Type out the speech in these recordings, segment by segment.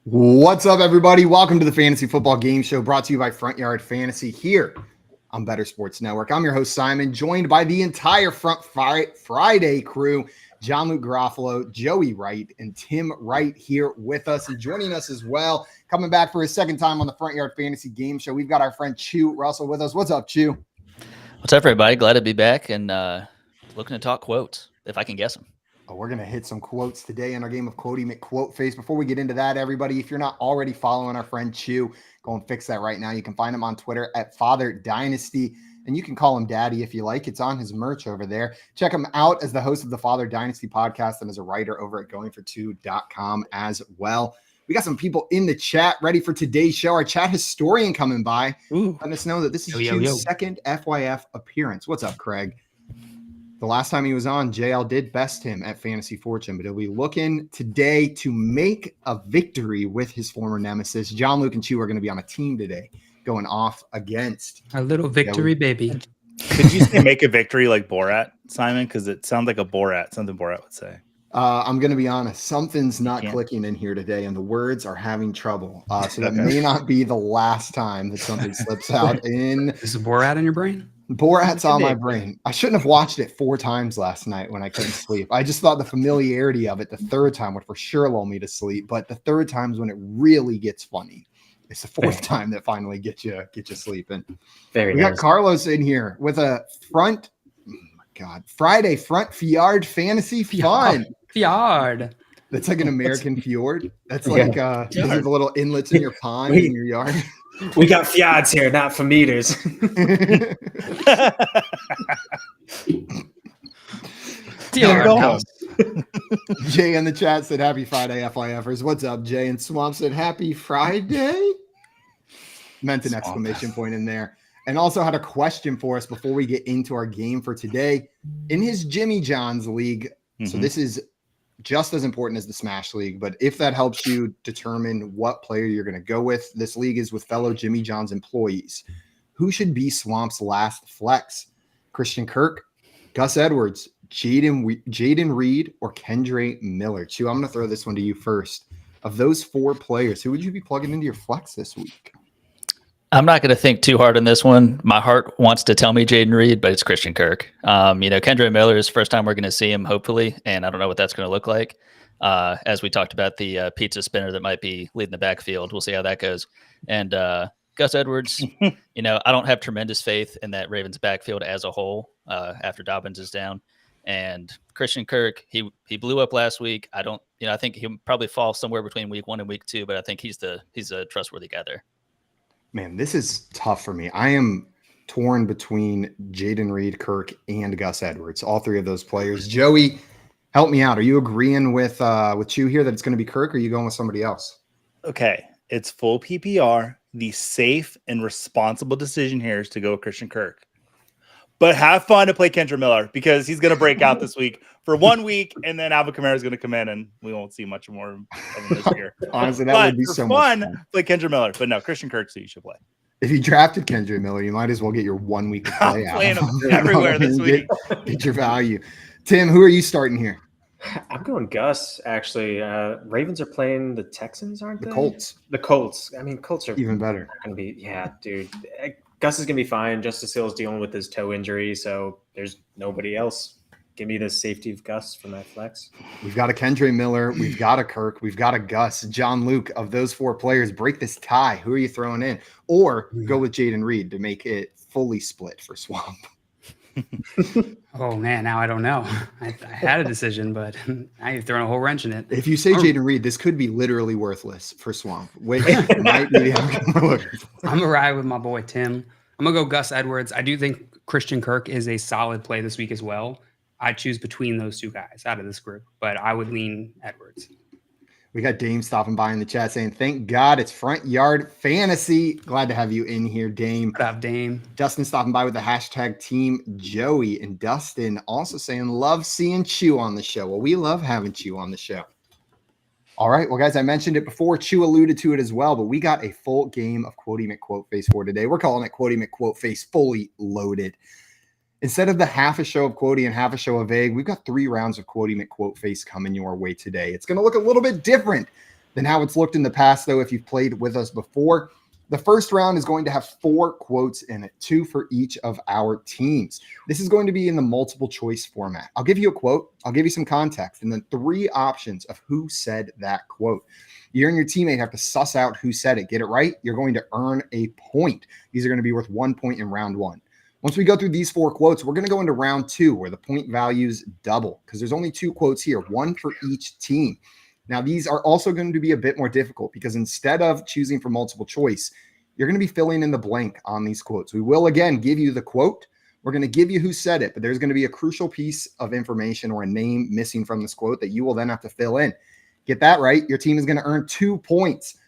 What's up, everybody? Welcome to the Fantasy Football Game Show brought to you by Front Yard Fantasy here on Better Sports Network. I'm your host, Simon, joined by the entire Front Friday crew, John Luke Garofalo, Joey Wright, and Tim Wright here with us. And joining us as well, coming back for his second time on the Front Yard Fantasy Game Show, we've got our friend Chew Russell with us. What's up, Chew? What's up, everybody? Glad to be back and looking to talk quotes, if I can guess them. Oh, we're going to hit some quotes today in our game of Quotey McQuoteFace. Before we get into that, everybody, if you're not already following our friend Chew, go and fix that right now. You can find him on Twitter at Father Dynasty, and you can call him Daddy if you like. It's on his merch over there. Check him out as the host of the Father Dynasty podcast and as a writer over at goingfor2.com as well. We got some people in the chat ready for today's show. Our chat historian coming by. Letting us know that this is Chew's second FYF appearance. What's up, Craig? The last time he was on, JL did best him at Fantasy Fortune, but he'll be looking today to make a victory with his former nemesis. John, Luke, and Chew are going to be on a team today going off against a little victory, baby. Could you say make a victory like Borat, Simon? Because it sounds like something Borat would say. I'm going to be honest. Something's not clicking in here today, and the words are having trouble. So that may not be the last time that something slips out in. Is Borat in your brain? Borat's on my brain. I shouldn't have watched it 4 times last night when I couldn't sleep. I just thought the familiarity of it the third time would for sure lull me to sleep. But the third time's when it really gets funny. It's the fourth time that finally get you sleeping. We got Carlos in here with a Friday front fjord fantasy fun. Fjord. That's like an American fjord. That's like these are the little inlets in your pond in your yard. We got fjords here, not for meters. Jay in the chat said, "Happy Friday, FYFers." What's up, Jay? And Swamp said, "Happy Friday." Meant an exclamation point in there. And also had a question for us before we get into our game for today. In his Jimmy John's league, so this is just as important as the Smash League, but if that helps you determine what player you're going to go with, this league is with fellow Jimmy John's employees. Who should be Swamp's last flex? Christian Kirk, Gus Edwards, Jaden Reed, or Kendre Miller? Chew, I'm going to throw this one to you first. Of those 4 players, who would you be plugging into your flex this week? I'm not going to think too hard on this one. My heart wants to tell me Jaden Reed, but it's Christian Kirk. Kendre Miller is the first time we're going to see him, hopefully, and I don't know what that's going to look like. As we talked about the pizza spinner that might be leading the backfield. We'll see how that goes. And Gus Edwards, I don't have tremendous faith in that Ravens backfield as a whole after Dobbins is down. And Christian Kirk, he blew up last week. I think he'll probably fall somewhere between week 1 and week 2, but I think he's a trustworthy guy there. Man, this is tough for me. I am torn between Jaden Reed, Kirk, and Gus Edwards. All 3 of those players. Joey, help me out. Are you agreeing with Chew here that it's going to be Kirk, or are you going with somebody else? Okay, it's full PPR. The safe and responsible decision here is to go with Christian Kirk. But have fun to play Kendre Miller because he's going to break out this week for 1 week, and then Alvin Kamara is going to come in, and we won't see much more of him this year. Honestly, that would be so much fun. Play Kendre Miller, but no, Christian Kirk, so you should play. If you drafted Kendre Miller, you might as well get your 1 week of play out. Playing him everywhere this week. Get your value. Tim, who are you starting here? I'm going Gus, actually. Ravens are playing the Texans, aren't they? The Colts. The Colts. I mean, Colts are even better. Going to be, dude. Gus is going to be fine. Justice Hill's dealing with his toe injury, so there's nobody else. Give me the safety of Gus for my flex. We've got a Kendre Miller. We've got a Kirk. We've got a Gus. John Luke, of those 4 players, break this tie. Who are you throwing in? Or go with Jaden Reed to make it fully split for Swamp. Oh, man, now I don't know. I had a decision, but now you've thrown a whole wrench in it. If you say Jaden Reed, this could be literally worthless for Swamp. Which might be I'm going to ride with my boy Tim. I'm going to go Gus Edwards. I do think Christian Kirk is a solid play this week as well. I choose between those 2 guys out of this group, but I would lean Edwards. We got Dame stopping by in the chat saying, "Thank God it's Front Yard Fantasy." Glad to have you in here, Dame. What up, Dame? Dustin stopping by with the hashtag Team Joey. And Dustin also saying, "Love seeing Chew on the show." Well, we love having Chew on the show. All right. Well, guys, I mentioned it before. Chew alluded to it as well, but we got a full game of Quotey McQuoteFace for today. We're calling it Quotey McQuoteFace fully loaded. Instead of the half a show of Quotey and half a show of Vague, we've got 3 rounds of Quotey McQuoteFace coming your way today. It's going to look a little bit different than how it's looked in the past, though, if you've played with us before. The first round is going to have 4 quotes in it, 2 for each of our teams. This is going to be in the multiple choice format. I'll give you a quote, I'll give you some context, and then 3 options of who said that quote. You and your teammate have to suss out who said it. Get it right, you're going to earn a point. These are going to be worth 1 point in round 1. Once we go through these 4 quotes, we're going to go into round 2 where the point values double because there's only 2 quotes here, 1 for each team. Now, these are also going to be a bit more difficult because instead of choosing from multiple choice, you're going to be filling in the blank on these quotes. We will, again, give you the quote. We're going to give you who said it, but there's going to be a crucial piece of information or a name missing from this quote that you will then have to fill in. Get that right, your team is going to earn 2 points.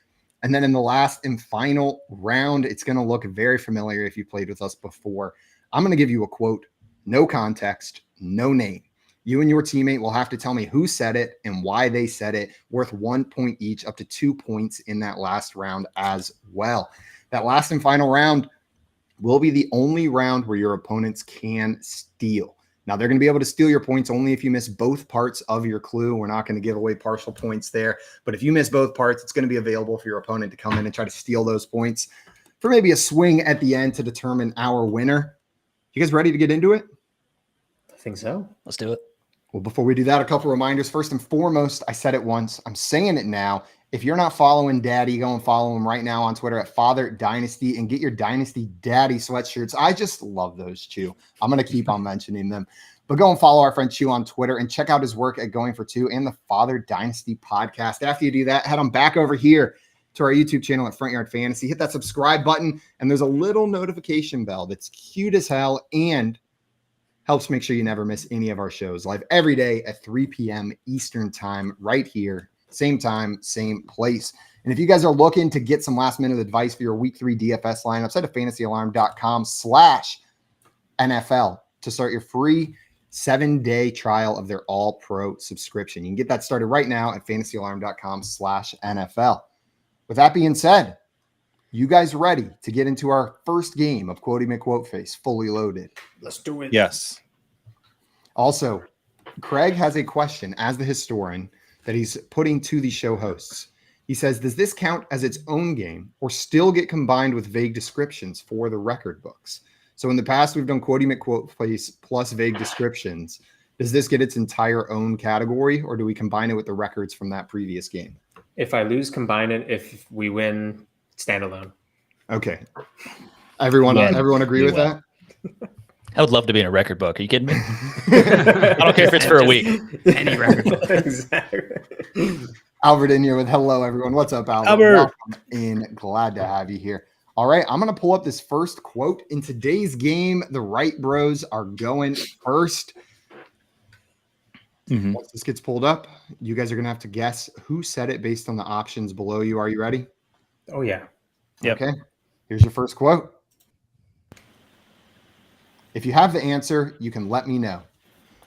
And then in the last and final round, it's going to look very familiar if you played with us before. I'm going to give you a quote, no context, no name. You and your teammate will have to tell me who said it and why they said it, worth 1 point each, up to 2 points in that last round as well. That last and final round will be the only round where your opponents can steal. Now, they're going to be able to steal your points only if you miss both parts of your clue. We're not going to give away partial points there. But if you miss both parts, it's going to be available for your opponent to come in and try to steal those points for maybe a swing at the end to determine our winner. You guys ready to get into it? I think so. Let's do it. Well, before we do that, a couple reminders. First and foremost, I said it once. I'm saying it now. If you're not following Daddy, go and follow him right now on Twitter at Father Dynasty and get your Dynasty Daddy sweatshirts. I just love those, Chew. I'm going to keep on mentioning them. But go and follow our friend Chew on Twitter and check out his work at Going for Two and the Father Dynasty podcast. After you do that, head on back over here to our YouTube channel at Front Yard Fantasy. Hit that subscribe button, and there's a little notification bell that's cute as hell and helps make sure you never miss any of our shows live every day at 3 p.m. Eastern time right here. Same time, same place. And if you guys are looking to get some last minute advice for your week 3 DFS lineups, head to fantasyalarm.com/NFL to start your free 7-day trial of their all pro subscription. You can get that started right now at fantasyalarm.com/NFL. With that being said, you guys ready to get into our first game of Quotey McQuoteFace fully loaded? Let's do it. Yes. Also, Craig has a question as the historian that he's putting to the show hosts. He says, does this count as its own game or still get combined with vague descriptions for the record books? So in the past, we've done Quotey McQuoteFace plus vague descriptions. Does this get its entire own category, or do we combine it with the records from that previous game? If I lose, combine it. If we win, standalone. Okay. Everyone agree with that? I would love to be in a record book. Are you kidding me? I don't care if it's for a week. Any record book. Exactly. Albert in here with hello, everyone. What's up, Albert? Albert. Welcome in. Glad to have you here. All right, I'm going to pull up this first quote. In today's game, the Wright bros are going first. Once this gets pulled up, you guys are going to have to guess who said it based on the options below you. Are you ready? Oh, yeah. Yep. Okay, here's your first quote. If you have the answer, you can let me know.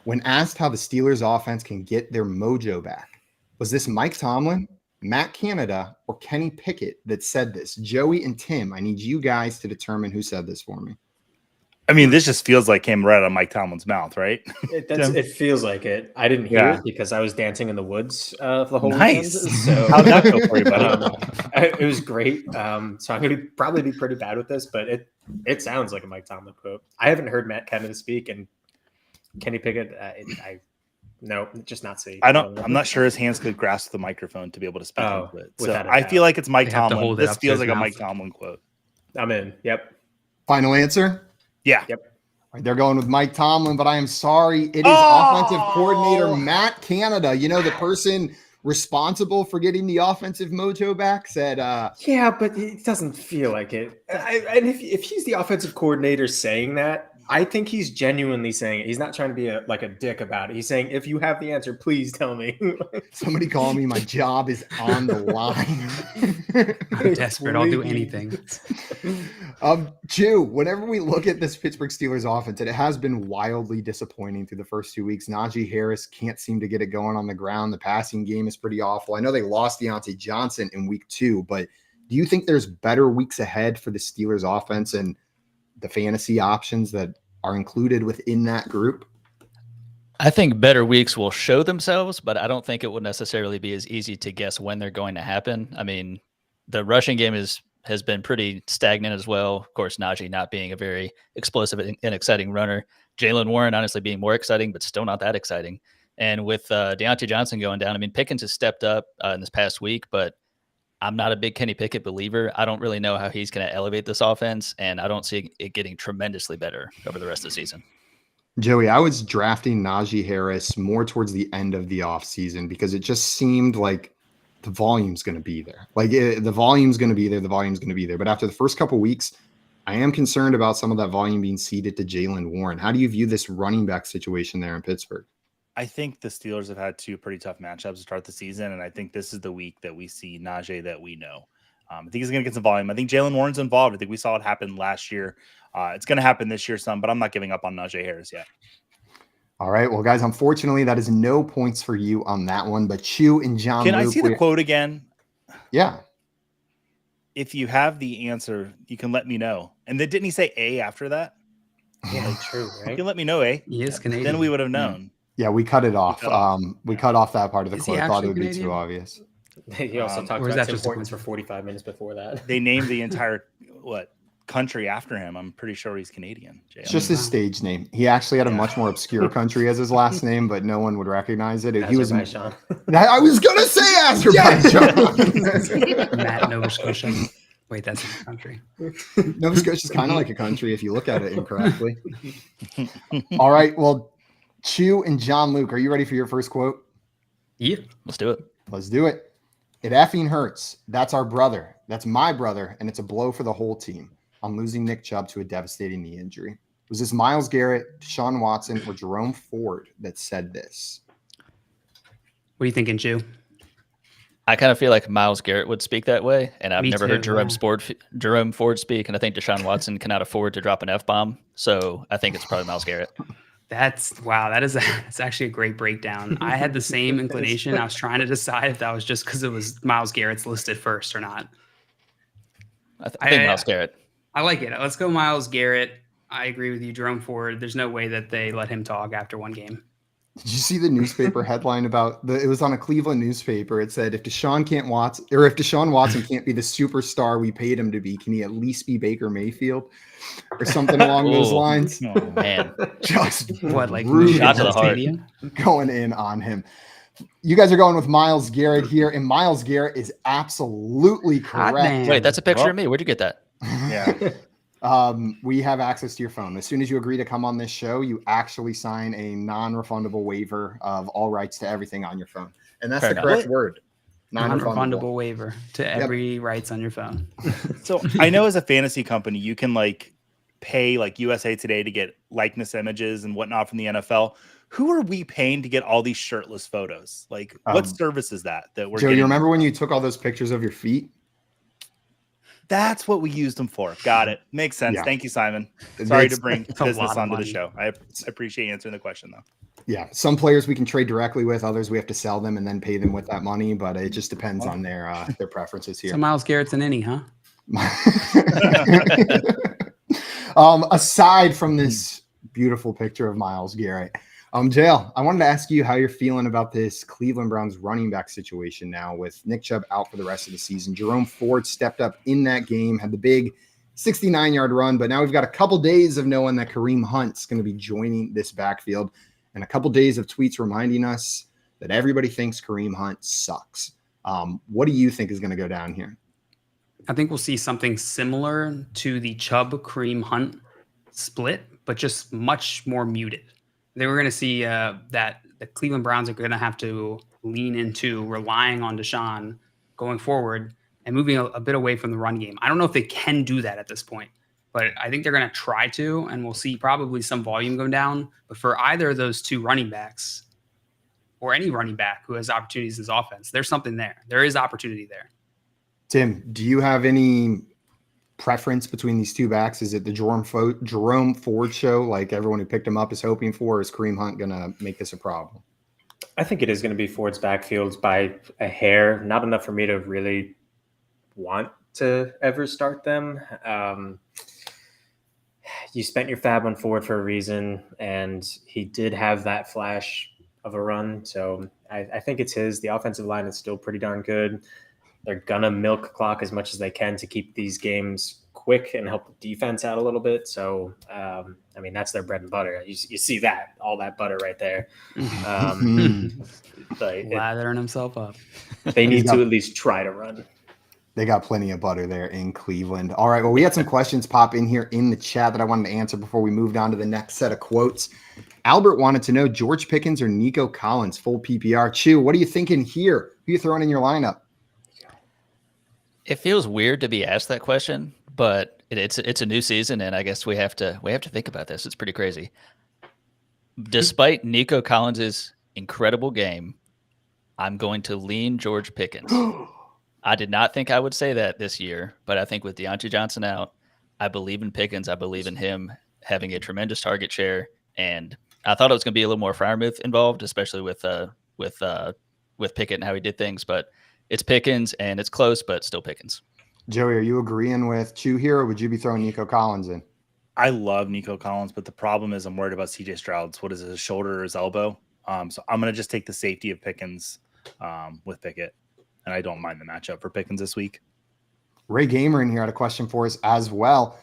When asked how the Steelers offense can get their mojo back, was this Mike Tomlin, Matt Canada, or Kenny Pickett that said this? Joey and Tim, I need you guys to determine who said this for me. I mean, this just feels like came right out of Mike Tomlin's mouth, right? It feels like it. I didn't hear it because I was dancing in the woods for the whole Nice. weekend. So How'd that go for you, buddy? it was great. So I'm going to probably be pretty bad with this, but it sounds like a Mike Tomlin quote. I haven't heard Matt Canada speak, and Kenny Pickett, no, just not see. I'm not sure his hands could grasp the microphone to be able to speak into it. So without a I doubt. feel like it's Mike They have to Tomlin. hold it This up to feels his like a mouth. Mike Tomlin quote. I'm in. Yep. Final answer? Yeah. Yep. All right, they're going with Mike Tomlin, but I am sorry. It is offensive coordinator Matt Canada. You know, the person responsible for getting the offensive mojo back said, Yeah, but it doesn't feel like it. And if he's the offensive coordinator saying that, I think he's genuinely saying it. He's not trying to be a dick about it. He's saying, if you have the answer, please tell me. somebody call me. My job is on the line. I'm desperate. I'll do anything. Chew, whenever we look at this Pittsburgh Steelers offense, it has been wildly disappointing through the first 2 weeks. Najee Harris can't seem to get it going on the ground. The passing game is pretty awful. I know they lost Deontay Johnson in week 2, but do you think there's better weeks ahead for the Steelers offense and the fantasy options that are included within that group? I think better weeks will show themselves, but I don't think it will necessarily be as easy to guess when they're going to happen. I mean, the rushing game has been pretty stagnant as well. Of course, Najee not being a very explosive and exciting runner. Jalen Warren honestly being more exciting, but still not that exciting. And with Deontay Johnson going down, I mean, Pickens has stepped up in this past week, but I'm not a big Kenny Pickett believer. I don't really know how he's going to elevate this offense, and I don't see it getting tremendously better over the rest of the season. Joey, I was drafting Najee Harris more towards the end of the offseason because it just seemed like the volume's going to be there. The volume's going to be there. The volume's going to be there. But after the first couple of weeks, I am concerned about some of that volume being ceded to Jalen Warren. How do you view this running back situation there in Pittsburgh? I think the Steelers have had two pretty tough matchups to start the season, and I think this is the week that we see Najee that we know. I think he's going to get some volume. I think Jalen Warren's involved. I think we saw it happen last year. It's going to happen this year some, but I'm not giving up on Najee Harris yet. All right. Well, guys, unfortunately, that is no points for you on that one. But Chew and John Can Luke, I see the quote again? Yeah. If you have the answer, you can let me know. And then didn't he say A after that? Yeah, true, You right? can let me know, A. He is Canadian. Then we would have known. Yeah, we cut it off. We cut off that part of the Is he quote. I thought it actually would be Canadian? too obvious. He also talked or is about that Tim just a Hortons for 45 minutes before that. They named the entire country after him. I'm pretty sure he's Canadian. It's just his stage name. He actually had a much more obscure country as his last name, but no one would recognize it. He was. Azerbaijan. I was gonna say Azerbaijan. Matt, Nova Scotia. Wait, that's a country. Nova Scotia is kind of like a country if you look at it incorrectly. All right. Well, Chew and John Luke, are you ready for your first quote? Yeah. Let's do it. Let's do it. It effing hurts. That's our brother. That's my brother. And it's a blow for the whole team. I'm losing Nick Chubb to a devastating knee injury. Was this Myles Garrett, Deshaun Watson, or Jerome Ford that said this? What are you thinking, Chew? I kind of feel like Myles Garrett would speak that way, and I've Me never too, heard Jerome Ford speak, and I think Deshaun Watson cannot afford to drop an F-bomb, so I think it's probably Myles Garrett. That's actually a great breakdown. I had the same inclination. I was trying to decide if that was just because it was Myles Garrett's listed first or not. I think Myles Garrett. I like it. Let's go Myles Garrett. I agree with you, Jerome Ford. There's no way that they let him talk after one game. Did you see the newspaper headline about it was on a Cleveland newspaper. It said, if Deshaun Watson can't be the superstar we paid him to be, can he at least be Baker Mayfield or something along those lines? Oh, man. Just What, like rude shot to the heart. going in on him. You guys are going with Myles Garrett here, and Myles Garrett is absolutely Hot correct. damn. Wait, that's a picture of me. Where'd you get that? Yeah. We have access to your phone. As soon as you agree to come on this show, you actually sign a non-refundable waiver of all rights to everything on your phone. And that's Fair the enough. correct word. Non-refundable waiver to every rights on your phone. So I know as a fantasy company, you can pay USA Today to get likeness images and whatnot from the NFL. Who are we paying to get all these shirtless photos? What service is that we're Joe, getting? you remember when you took all those pictures of your feet? That's what we used them for. Got it. Makes sense. Yeah. Thank you, Simon. Sorry to bring a business lot of onto the money. show. I appreciate you answering the question, though. Yeah. Some players we can trade directly with, others we have to sell them and then pay them with that money, but it just depends on their preferences here. So Myles Garrett's an innie, huh? Aside from this beautiful picture of Myles Garrett, Jael, I wanted to ask you how you're feeling about this Cleveland Browns running back situation now with Nick Chubb out for the rest of the season. Jerome Ford stepped up in that game, had the big 69-yard run, but now we've got a couple days of knowing that Kareem Hunt's going to be joining this backfield and a couple days of tweets reminding us that everybody thinks Kareem Hunt sucks. What do you think is going to go down here? I think we'll see something similar to the Chubb-Kareem Hunt split, but just much more muted. They were going to see that the Cleveland Browns are going to have to lean into relying on Deshaun going forward and moving a bit away from the run game. I don't know if they can do that at this point, but I think they're going to try to, and we'll see probably some volume go down. But for either of those two running backs or any running back who has opportunities in his offense, there's something there. There is opportunity there. Tim, do you have any preference between these two backs? Is it the Jerome Ford show, like everyone who picked him up is hoping for, or is Kareem Hunt going to make this a problem? I think it is going to be Ford's backfield by a hair, not enough for me to really want to ever start them. you spent your fab on Ford for a reason, and he did have that flash of a run. So I think it's his. The offensive line is still pretty darn good. They're going to milk clock as much as they can to keep these games quick and help the defense out a little bit. So, I mean, that's their bread and butter. You see that, all that butter right there. Lathering himself up. They need to at least try to run. They got plenty of butter there in Cleveland. All right. Well, we had some questions pop in here in the chat that I wanted to answer before we moved on to the next set of quotes. Albert wanted to know George Pickens or Nico Collins, full PPR. Chew, what are you thinking here? Who are you throwing in your lineup? It feels weird to be asked that question, but it's a new season, and I guess we have to think about this. It's pretty crazy. Despite Nico Collins's incredible game, I'm going to lean George Pickens. I did not think I would say that this year, but I think with Deontay Johnson out, I believe in Pickens. I believe in him having a tremendous target share, and I thought it was going to be a little more Freiermuth involved, especially with Pickett and how he did things. But it's Pickens, and it's close, but still Pickens. Joey, are you agreeing with Chew here, or would you be throwing Nico Collins in? I love Nico Collins, but the problem is I'm worried about CJ Stroud's. What is it, his shoulder or his elbow? So I'm going to just take the safety of Pickens with Pickett. And I don't mind the matchup for Pickens this week. Ray Gamer in here had a question for us as well.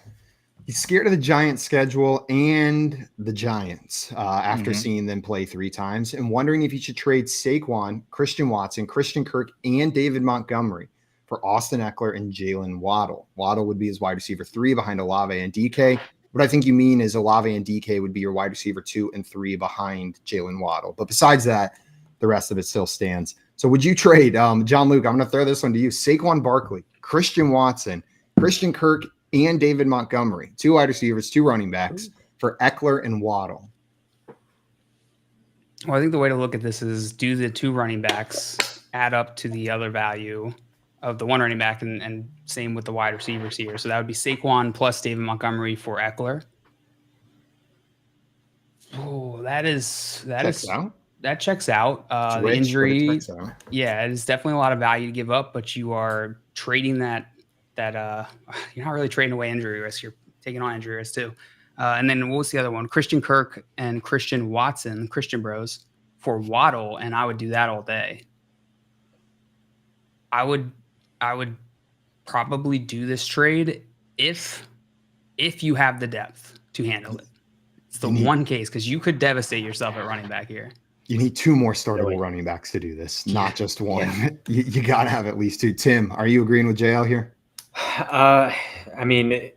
He's scared of the Giants schedule and the Giants after seeing them play 3 times and wondering if he should trade Saquon, Christian Watson, Christian Kirk, and David Montgomery for Austin Eckler and Jalen Waddle. Waddle would be his wide receiver 3 behind Olave and DK. What I think you mean is Olave and DK would be your wide receiver 2 and 3 behind Jalen Waddle. But besides that, the rest of it still stands. So would you trade, John Luke, I'm going to throw this one to you, Saquon Barkley, Christian Watson, Christian Kirk, and David Montgomery, 2 wide receivers, 2 running backs for Eckler and Waddle? Well, I think the way to look at this is, do the 2 running backs add up to the other value of the 1 running back, and same with the wide receivers here. So that would be Saquon plus David Montgomery for Eckler. Oh, that checks out. The injury, yeah, it is definitely a lot of value to give up, but you are trading that you're not really trading away injury risk. You're taking on injury risk too. And then what was the other one? Christian Kirk and Christian Watson, Christian Bros, for Waddle, and I would do that all day. I would probably do this trade if you have the depth to handle it. It's the one case, because you could devastate yourself at running back here. You need 2 more startable running backs to do this, not just 1. Yeah. You got to have at least 2. Tim, are you agreeing with JL here? I mean,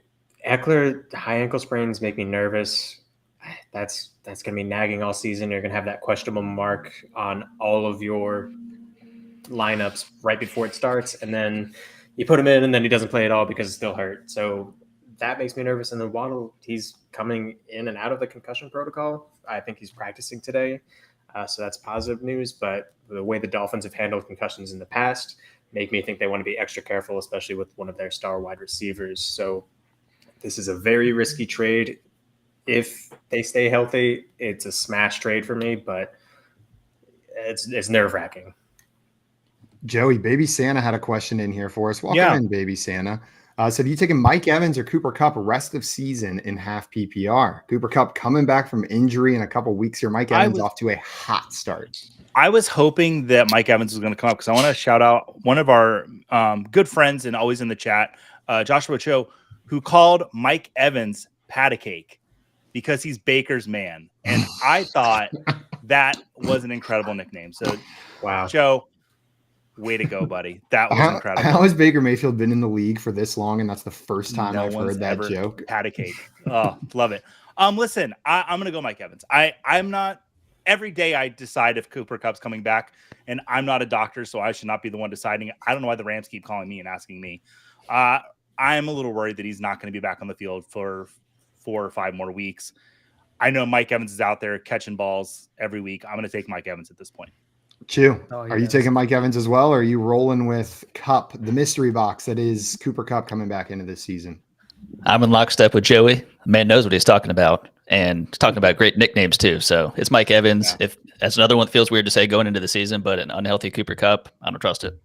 Eckler, high ankle sprains make me nervous. That's going to be nagging all season. You're going to have that questionable mark on all of your lineups right before it starts, and then you put him in, and then he doesn't play at all because it's still hurt. So that makes me nervous. And then Waddle, he's coming in and out of the concussion protocol. I think he's practicing today. So that's positive news, but the way the Dolphins have handled concussions in the past make me think they want to be extra careful, especially with one of their star wide receivers. So this is a very risky trade. If they stay healthy, it's a smash trade for me, but it's nerve-wracking. Joey, Baby Santa had a question in here for us. Welcome in, Baby Santa. Said, you taking Mike Evans or Cooper Kupp rest of season in half PPR? Cooper Kupp coming back from injury in a couple weeks here. Mike Evans off to a hot start. I was hoping that Mike Evans was going to come up because I want to shout out one of our good friends and always in the chat, Joshua Cho, who called Mike Evans Pat a Cake because he's Baker's man. And I thought that was an incredible nickname. So, wow, Joe, way to go, buddy. That was incredible. How has Baker Mayfield been in the league for this long? And that's the first time I've heard that joke. Pat a Cake. Oh, love it. Listen, I'm going to go Mike Evans. I'm not. Every day I decide if Cooper Kupp's coming back, and I'm not a doctor, so I should not be the one deciding. I don't know why the Rams keep calling me and asking me. I'm a little worried that he's not going to be back on the field for 4 or 5 more weeks. I know Mike Evans is out there catching balls every week. I'm going to take Mike Evans at this point. Chew, are you taking Mike Evans as well, or are you rolling with Kupp, the mystery box that is Cooper Kupp coming back into this season? I'm in lockstep with Joey. The man knows what he's talking about, and talking about great nicknames too. So it's Mike Evans. Yeah. If that's another one that feels weird to say going into the season, but an unhealthy Cooper Kupp, I don't trust it.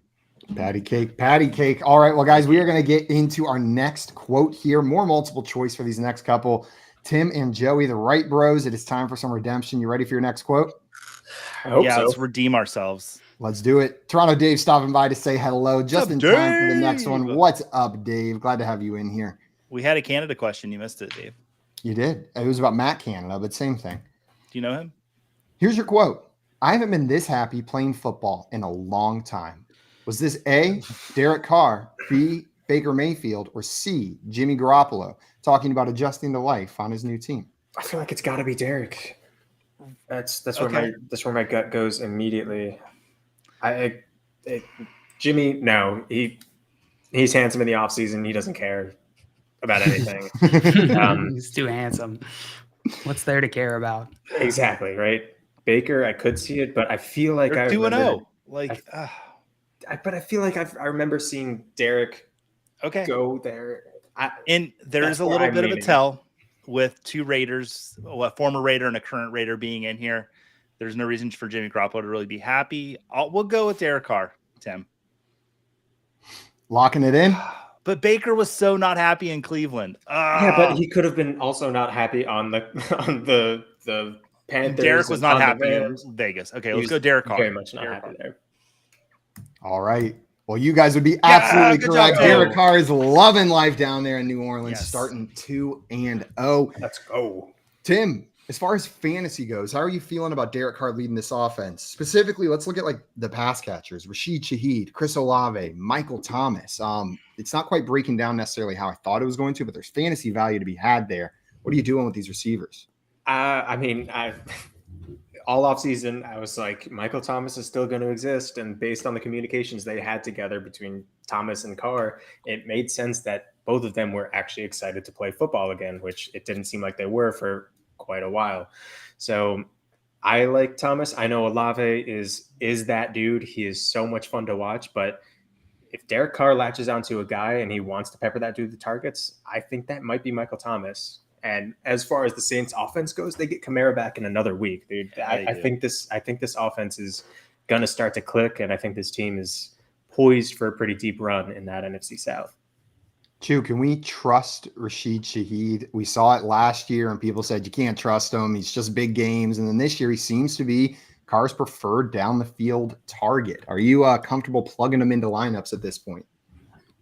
Patty cake. All right, well, guys, we are going to get into our next quote here. More multiple choice for these next couple. Tim and Joey, the Wright Bros. It is time for some redemption. You ready for your next quote? I hope so. Let's redeem ourselves. Let's do it. Toronto Dave stopping by to say hello just in time for the next one. What's up, Dave? Glad to have you in here. We had a Canada question. You missed it, Dave. You did. It was about Matt Canada, but same thing. Do you know him? Here's your quote. I haven't been this happy playing football in a long time. Was this A, Derek Carr, B, Baker Mayfield, or C, Jimmy Garoppolo, talking about adjusting to life on his new team? I feel like it's got to be Derek. That's where my gut goes immediately. Jimmy, no, he's handsome in the offseason. He doesn't care about anything. He's too handsome. What's there to care about? Exactly, right? Baker, I could see it, but I feel like They're 2-0. But I feel like I remember seeing Derek go there. And there's a little bit of a tell with two Raiders, a former Raider and a current Raider being in here. There's no reason for Jimmy Garoppolo to really be happy. We'll go with Derek Carr, Tim. Locking it in? But Baker was so not happy in Cleveland. Yeah, but he could have been also not happy on the Panthers. Derek was not happy in Vegas. Okay, let's go Derek Carr. Very much not happy there. All right. Well, you guys would be absolutely correct. Job, Derek Carr is loving life down there in New Orleans, Yes. starting 2-0. Let's go. Tim, as far as fantasy goes, how are you feeling about Derek Carr leading this offense? Specifically, let's look at like the pass catchers: Rashid Shaheed, Chris Olave, Michael Thomas. It's not quite breaking down necessarily how I thought it was going to, but there's fantasy value to be had there. What are you doing with these receivers? All offseason, I was like, Michael Thomas is still going to exist. And based on the communications they had together between Thomas and Carr, it made sense that both of them were actually excited to play football again, which it didn't seem like they were for quite a while. So I like Thomas. I know Olave is that dude. He is so much fun to watch. But if Derek Carr latches onto a guy and he wants to pepper that dude with targets, I think that might be Michael Thomas. And as far as the Saints offense goes, they get Kamara back in another week, dude. I think this offense is gonna start to click, and I think this team is poised for a pretty deep run in that NFC South. Chew, can we trust Rashid Shaheed? We saw it last year, and people said you can't trust him. He's just big games. And then this year, he seems to be Carr's preferred down the field target. Are you comfortable plugging him into lineups at this point?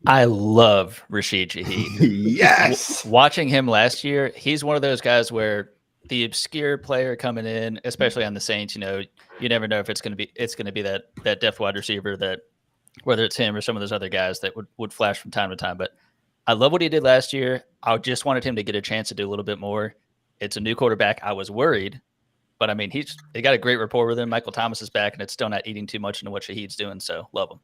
I love Rashid Shaheed. Yes. Watching him last year, he's one of those guys where the obscure player coming in, especially on the Saints, you never know if it's going to be that depth wide receiver that, whether it's him or some of those other guys that would flash from time to time. But I love what he did last year. I just wanted him to get a chance to do a little bit more. It's a new quarterback. I was worried, but I mean, they got a great rapport with him. Michael Thomas is back, and it's still not eating too much into what Shaheed's doing. So love him.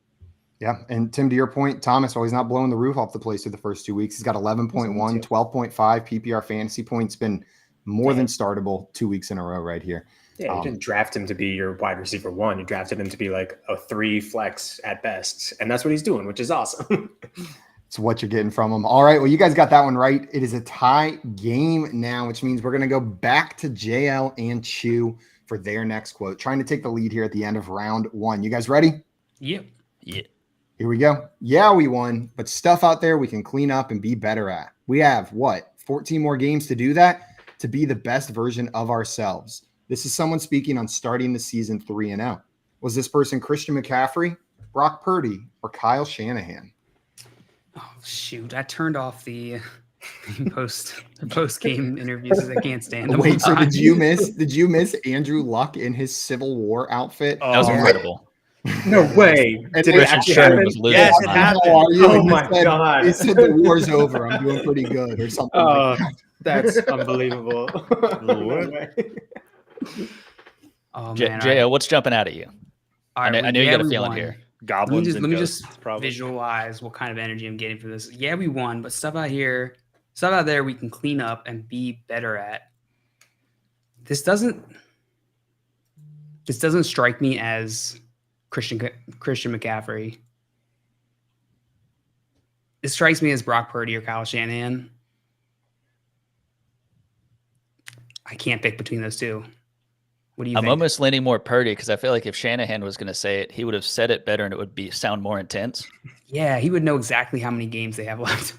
Yeah. And Tim, to your point, Thomas, while he's not blowing the roof off the place through the first 2 weeks, he's got 11.1, 12.5 PPR fantasy points, been more than startable 2 weeks in a row right here. Yeah, you didn't draft him to be your wide receiver one. You drafted him to be like a 3 flex at best. And that's what he's doing, which is awesome. It's what you're getting from him. All right. Well, you guys got that one right. It is a tie game now, which means we're going to go back to JL and Chew for their next quote, trying to take the lead here at the end of round 1. You guys ready? Yep. Yeah. Here we go. Yeah, we won, but stuff out there we can clean up and be better at. We have 14 more games to do that, to be the best version of ourselves. This is someone speaking on starting the season 3-0. Was this person Christian McCaffrey, Brock Purdy, or Kyle Shanahan? Oh shoot! I turned off the post game interviews because I can't stand them. Wait, so did you miss Andrew Luck in his Civil War outfit? That was incredible. No way. And Did it it actually Sherman happen? was losing Yes, his it mind. happened. How are you? Oh And my God. He said the war's over. I'm doing pretty good, or something. Oh, like that. that's unbelievable. No way. Oh J- man! JO, what's jumping out at you? All I know you got a feeling won. here. Goblins Let and me ghosts, just probably. visualize what kind of energy I'm getting for this. Yeah, we won, but stuff out there we can clean up and be better at. This doesn't strike me as Christian McCaffrey. It strikes me as Brock Purdy or Kyle Shanahan. I can't pick between those two. What do you I'm think? almost leaning more Purdy because I feel like if Shanahan was going to say it, he would have said it better and it would sound more intense. Yeah, he would know exactly how many games they have left.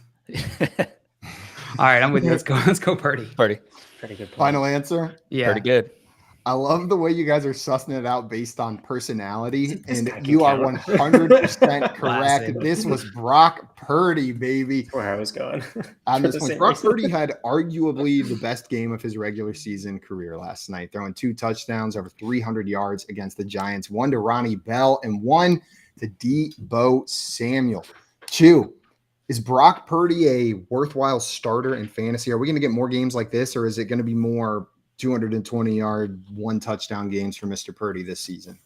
All right, I'm with you. Let's go Purdy. Purdy. Pretty good point. Final answer. Yeah. Pretty good. I love the way you guys are sussing it out based on personality, This and guy can you are count. 100% correct. Classic. This was Brock Purdy, baby. That's where I was going. On For this the point, same Brock reason. Purdy had arguably the best game of his regular season career last night, throwing 2 touchdowns, over 300 yards against the Giants, 1 to Ronnie Bell and 1 to Debo Samuel. Chew, is Brock Purdy a worthwhile starter in fantasy? Are we going to get more games like this, or is it going to be more 220-yard, 1 touchdown games for Mr. Purdy this season?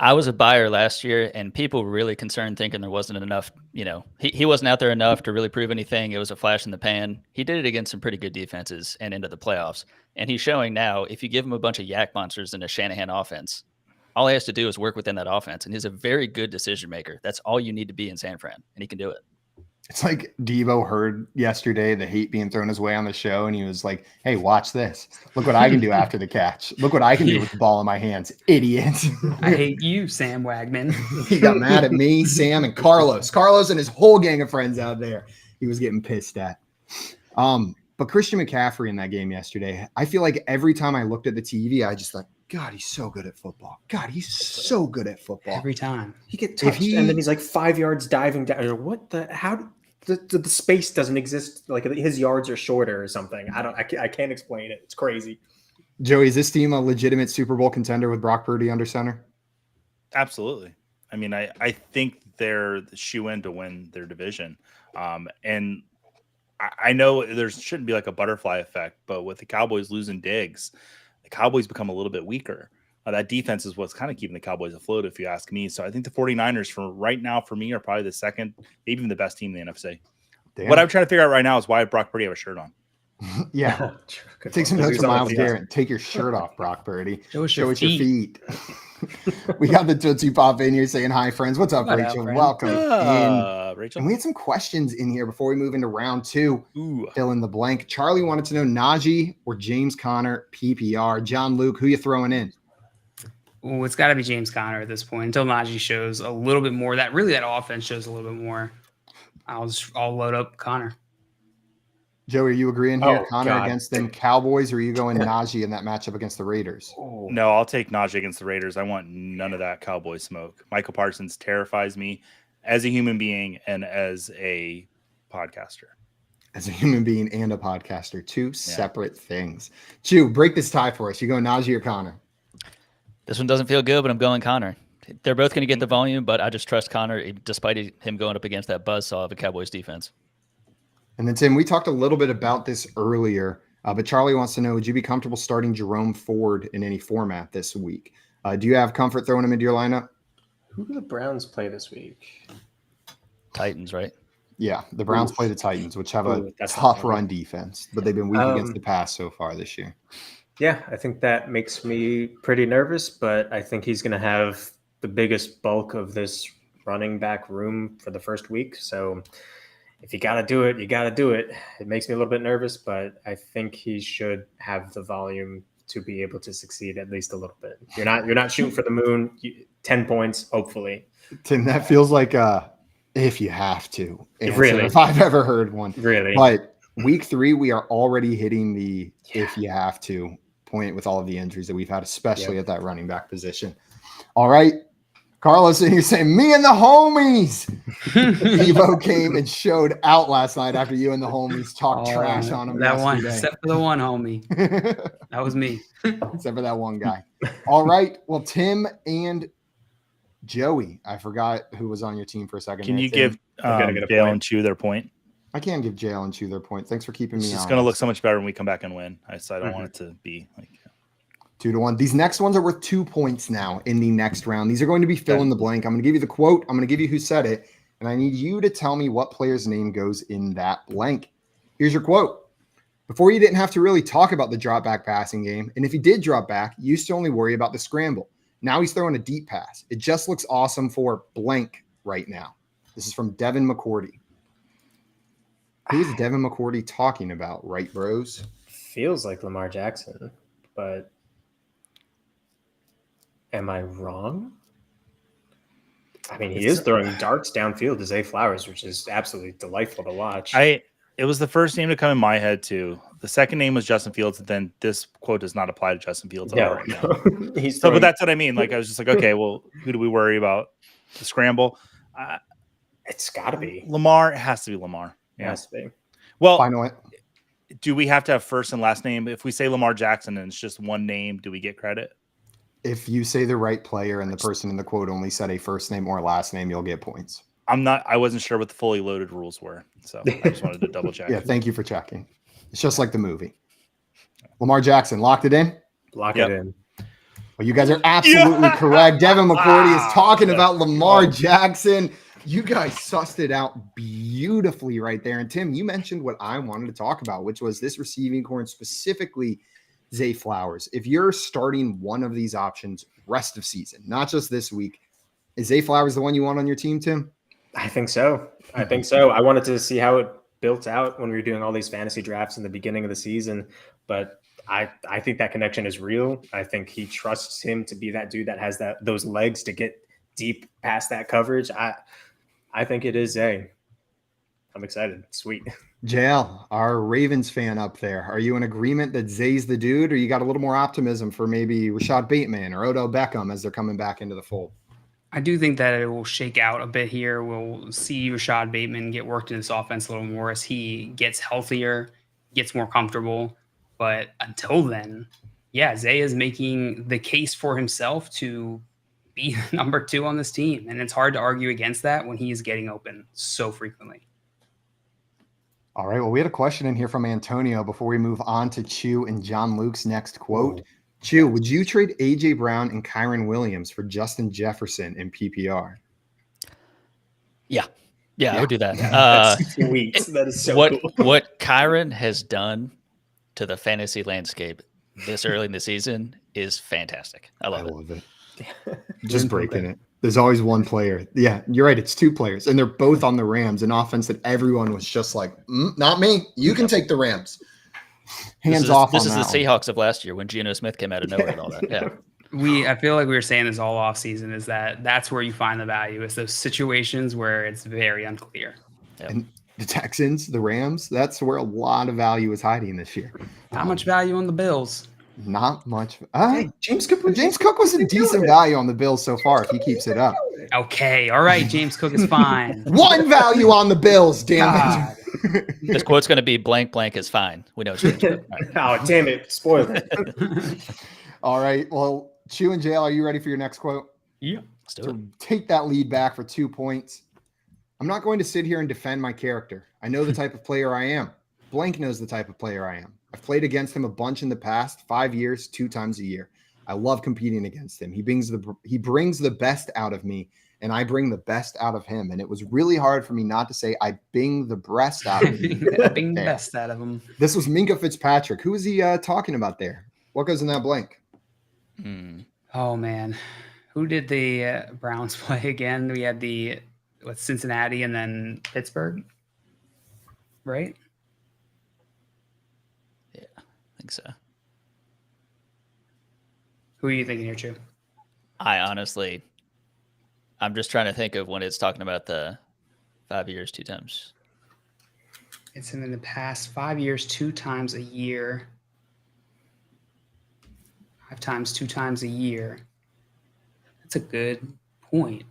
I was a buyer last year, and people were really concerned, thinking there wasn't enough. He wasn't out there enough to really prove anything. It was a flash in the pan. He did it against some pretty good defenses and into the playoffs. And he's showing now, if you give him a bunch of yak monsters in a Shanahan offense, all he has to do is work within that offense. And he's a very good decision maker. That's all you need to be in San Fran, and he can do it. It's like Debo heard yesterday the hate being thrown his way on the show, and he was like, hey, watch this. Look what I can do after the catch. Look what I can do with the ball in my hands. Idiot. I hate you, Sam Wagman. He got mad at me, Sam, and Carlos. Carlos and his whole gang of friends out there. He was getting pissed at. But Christian McCaffrey in that game yesterday, I feel like every time I looked at the TV, I just thought, God, he's so good at football. God, he's so good at football. Every time. He get touched, and then he's like 5 yards diving down. What the? How? The space doesn't exist. Like his yards are shorter or something. I can't explain it. It's crazy. Joey, is this team a legitimate Super Bowl contender with Brock Purdy under center? Absolutely. I mean, I think they're the shoe-in to win their division. And I know there shouldn't be like a butterfly effect, but with the Cowboys losing Diggs, the Cowboys become a little bit weaker. That defense is what's kind of keeping the Cowboys afloat, if you ask me. So I think the 49ers, for right now, for me, are probably the second, maybe even the best team in the NFC. Damn. What I'm trying to figure out right now is why Brock Purdy have a shirt on. Yeah. Good Take some point. notes from Myles He's Garrett. Take your shirt off, Brock Purdy. Show us Show your us your feet. feet. We got the Tootsie Pop in here saying hi, friends. What's up, What up, Rachel? friend? Welcome in. Rachel. And we had some questions in here before we move into round 2. Ooh. Fill in the blank. Charlie wanted to know Najee or James Conner PPR. John Luke, who you throwing in? Oh, it's got to be James Conner at this point until Najee shows a little bit more. That offense shows a little bit more. I'll load up Conner. Joey, are you agreeing here? Oh, Conner God. against them Cowboys, or are you going Najee in that matchup against the Raiders? Oh. No, I'll take Najee against the Raiders. I want none of that Cowboy smoke. Michael Parsons terrifies me as a human being and as a podcaster. As a human being and a podcaster, 2 separate things. Chew, break this tie for us. You going Najee or Conner? This one doesn't feel good, but I'm going Connor. They're both going to get the volume, but I just trust Connor despite him going up against that buzzsaw of a Cowboys defense. And then, Tim, we talked a little bit about this earlier, but Charlie wants to know, would you be comfortable starting Jerome Ford in any format this week? Do you have comfort throwing him into your lineup? Who do the Browns play this week? Titans, right? Yeah, the Browns play the Titans, which have a Ooh, that's tough not run defense, but they've been weak against the pass so far this year. Yeah, I think that makes me pretty nervous, but I think he's going to have the biggest bulk of this running back room for the first week. So if you got to do it, you got to do it. It makes me a little bit nervous, but I think he should have the volume to be able to succeed at least a little bit. You're not shooting for the moon. 10 points, hopefully. Tim, that feels like if you have to. Answer, Really? if I've ever heard one. Really. But week 3, we are already hitting the if you have to point with all of the injuries that we've had, especially at that running back position. All right. Carlos, and you're saying, me and the homies. Evo came and showed out last night after you and the homies talked trash on him. That one, yesterday. except for the one homie. That was me. Except for that one guy. All right. Well, Tim and Joey, I forgot who was on your team for a second. Can there, you Tim. give gotta get a Dale point. and Chew their point? I can give Jalen and Chew their point. Thanks for keeping me It's on. going to look so much better when we come back and win. I don't want it to be like 2-1. These next ones are worth 2 points now in the next round. These are going to be fill in the blank. I'm going to give you the quote. I'm going to give you who said it. And I need you to tell me what player's name goes in that blank. Here's your quote. Before, you didn't have to really talk about the drop back passing game. And if he did drop back, you used to only worry about the scramble. Now he's throwing a deep pass. It just looks awesome for blank right now. This is from Devin McCourty. Who is Devin McCourty talking about, right, bros? Feels like Lamar Jackson, but am I wrong? I mean, he is throwing darts downfield to Zay Flowers, which is absolutely delightful to watch. It was the first name to come in my head too. the second name was Justin Fields, and then this quote does not apply to Justin Fields at all right now. He's So, but that's what I mean. Like, I was just like, okay, well, who do we worry about? The scramble. it's got to be. Lamar. It has to be Lamar. It has to be. Well, Final. do we have to have first and last name? If we say Lamar Jackson and it's just one name, do we get credit? If you say the right player and the person in the quote only said a first name or last name, you'll get points. I wasn't sure what the fully loaded rules were. So I just wanted to double check. Yeah, thank you for checking. It's just like the movie. Lamar Jackson, locked it in? Lock it in. Well, you guys are absolutely correct. Devin McCourty is talking about Lamar Jackson. You guys sussed it out beautifully right there. And Tim, you mentioned what I wanted to talk about, which was this receiving core and specifically Zay Flowers. If you're starting one of these options rest of season, not just this week, is Zay Flowers the one you want on your team, Tim? I think so. I wanted to see how it built out when we were doing all these fantasy drafts in the beginning of the season, but I think that connection is real. I think he trusts him to be that dude that has those legs to get deep past that coverage. I think it is Zay. I'm excited. Sweet. JL, our Ravens fan up there, are you in agreement that Zay's the dude, or you got a little more optimism for maybe Rashad Bateman or Odell Beckham as they're coming back into the fold? I do think that it will shake out a bit here. We'll see Rashad Bateman get worked in this offense a little more as he gets healthier, gets more comfortable. But until then, yeah, Zay is making the case for himself to be number 2 on this team. And it's hard to argue against that when he is getting open so frequently. All right. Well, we had a question in here from Antonio before we move on to Chew and John Luke's next quote. Chew, would you trade A.J. Brown and Kyron Williams for Justin Jefferson in PPR? Yeah, I would do that. That's sweet. That is so cool. What Kyron has done to the fantasy landscape this early in the season is fantastic. I love it. Just breaking it. There's always one player. Yeah, you're right. It's 2 players, and they're both on the Rams, an offense that everyone was just like, not me. You can take the Rams. Hands off. This is the Seahawks of last year when Geno Smith came out of nowhere and all that. Yeah. I feel like we were saying this all off season is that's where you find the value. It's those situations where it's very unclear. Yep. And the Texans, the Rams, that's where a lot of value is hiding this year. Not much value on the Bills. Not much. James Cook was a decent value on the Bills so far if he keeps it up. Okay. All right. James Cook is fine. One value on the Bills, damn it. This quote's going to be blank is fine. We know it's James Cook. Oh, damn it. Spoiled it. All right. Well, Chew and JL, are you ready for your next quote? Yeah. Let's do it. Take that lead back for 2 points. I'm not going to sit here and defend my character. I know the type of player I am. Blank knows the type of player I am. I've played against him a bunch in the past, 5 years, 2 times a year. I love competing against him. He brings the best out of me, and I bring the best out of him. And it was really hard for me not to say I bring the breast out of him. Bring the best out of him. This was Minkah Fitzpatrick. Who is he talking about there? What goes in that blank? Oh, man. Who did the Browns play again? We had Cincinnati and then Pittsburgh, right? Yeah, I think so. Who are you thinking here, Chew? I'm just trying to think of when it's talking about the 5 years, 2 times. It's him in the past 5 years, 2 times a year. 5 times, 2 times a year. That's a good point.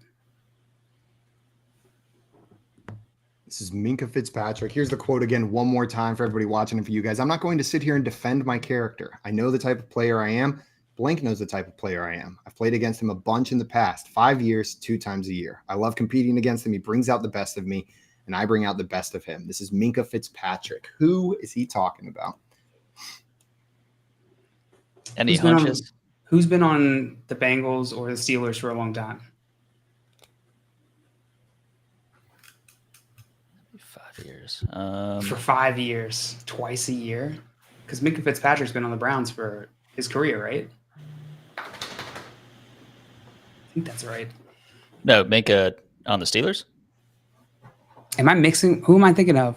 This is Minkah Fitzpatrick. Here's the quote again, one more time for everybody watching and for you guys. I'm not going to sit here and defend my character. I know the type of player I am. Blank knows the type of player I am. I've played against him a bunch in the past, 5 years, 2 times a year. I love competing against him. He brings out the best of me, and I bring out the best of him. This is Minkah Fitzpatrick. Who is he talking about? Any hunches? Who's been on the Bengals or the Steelers for a long time? 5 years. For 5 years, twice a year? Because Minkah Fitzpatrick's been on the Browns for his career, right? I think that's right. No, Minkah on the Steelers? Am I mixing? Who am I thinking of?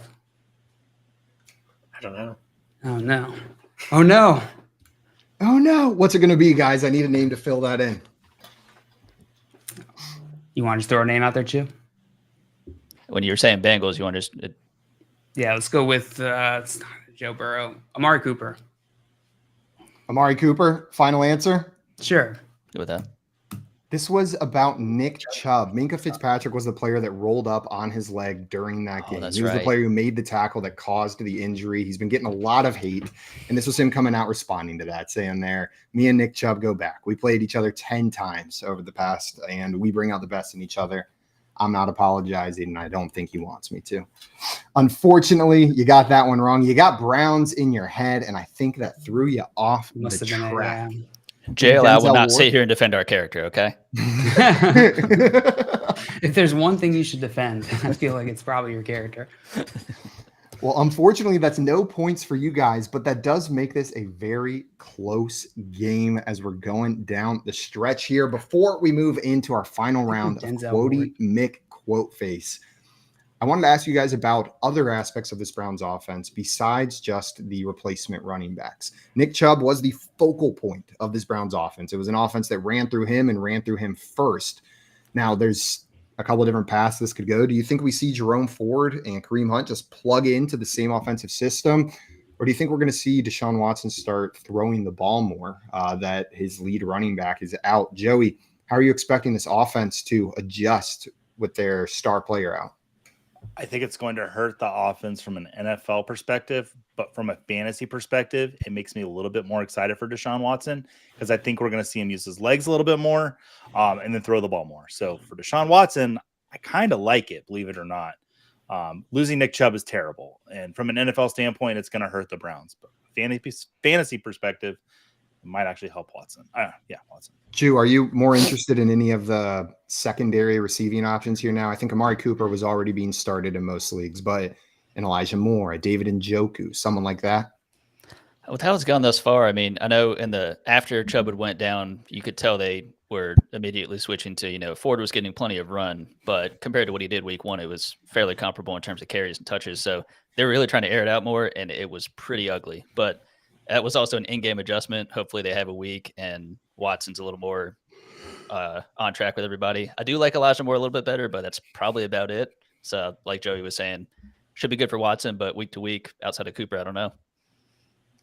I don't know. Oh, no. Oh, no. Oh, no. What's it going to be, guys? I need a name to fill that in. You want to just throw a name out there, Chew? When you were saying Bengals, you want to just... Yeah, let's go with it's not Joe Burrow. Amari Cooper. Amari Cooper, final answer. Sure. Good with that. This was about Nick Chubb. Minka Fitzpatrick was the player that rolled up on his leg during that game. That's He was the right. player who made the tackle that caused the injury. He's been getting a lot of hate, and this was him coming out responding to that, saying there, me and Nick Chubb go back. We played each other 10 times over the past, and we bring out the best in each other. I'm not apologizing, and I don't think he wants me to. Unfortunately, you got that one wrong. You got Browns in your head, and I think that threw you off Must the have been track. JL, I will Denzel not Ward? sit here and defend our character, okay? If there's one thing you should defend, I feel like it's probably your character. Well, unfortunately, that's no points for you guys, but that does make this a very close game as we're going down the stretch here. Before we move into our final round of Denzel Quotey McQuoteFace, I wanted to ask you guys about other aspects of this Browns offense besides just the replacement running backs. Nick Chubb was the focal point of this Browns offense. It was an offense that ran through him and ran through him first. Now, there's a couple of different paths this could go. Do you think we see Jerome Ford and Kareem Hunt just plug into the same offensive system? Or do you think we're going to see Deshaun Watson start throwing the ball more, that his lead running back is out? Joey, how are you expecting this offense to adjust with their star player out? I think it's going to hurt the offense from an NFL perspective, but from a fantasy perspective, it makes me a little bit more excited for Deshaun Watson because I think we're going to see him use his legs a little bit more and then throw the ball more. So for Deshaun Watson, I kind of like it, believe it or not. Losing Nick Chubb is terrible. And from an NFL standpoint, it's going to hurt the Browns. But fantasy perspective, it might actually help Watson. Watson. Ju, are you more interested in any of the secondary receiving options here now? I think Amari Cooper was already being started in most leagues, but an Elijah Moore, a David Njoku, someone like that? With how it's gone thus far, I mean, I know after Chubb had went down, you could tell they were immediately switching to, Ford was getting plenty of run, but compared to what he did week one, it was fairly comparable in terms of carries and touches. So they were really trying to air it out more, and it was pretty ugly. But that was also an in-game adjustment. Hopefully they have a week, and Watson's a little more on track with everybody. I do like Elijah Moore a little bit better, but that's probably about it. So like Joey was saying, should be good for Watson, but week to week, outside of Cooper, I don't know.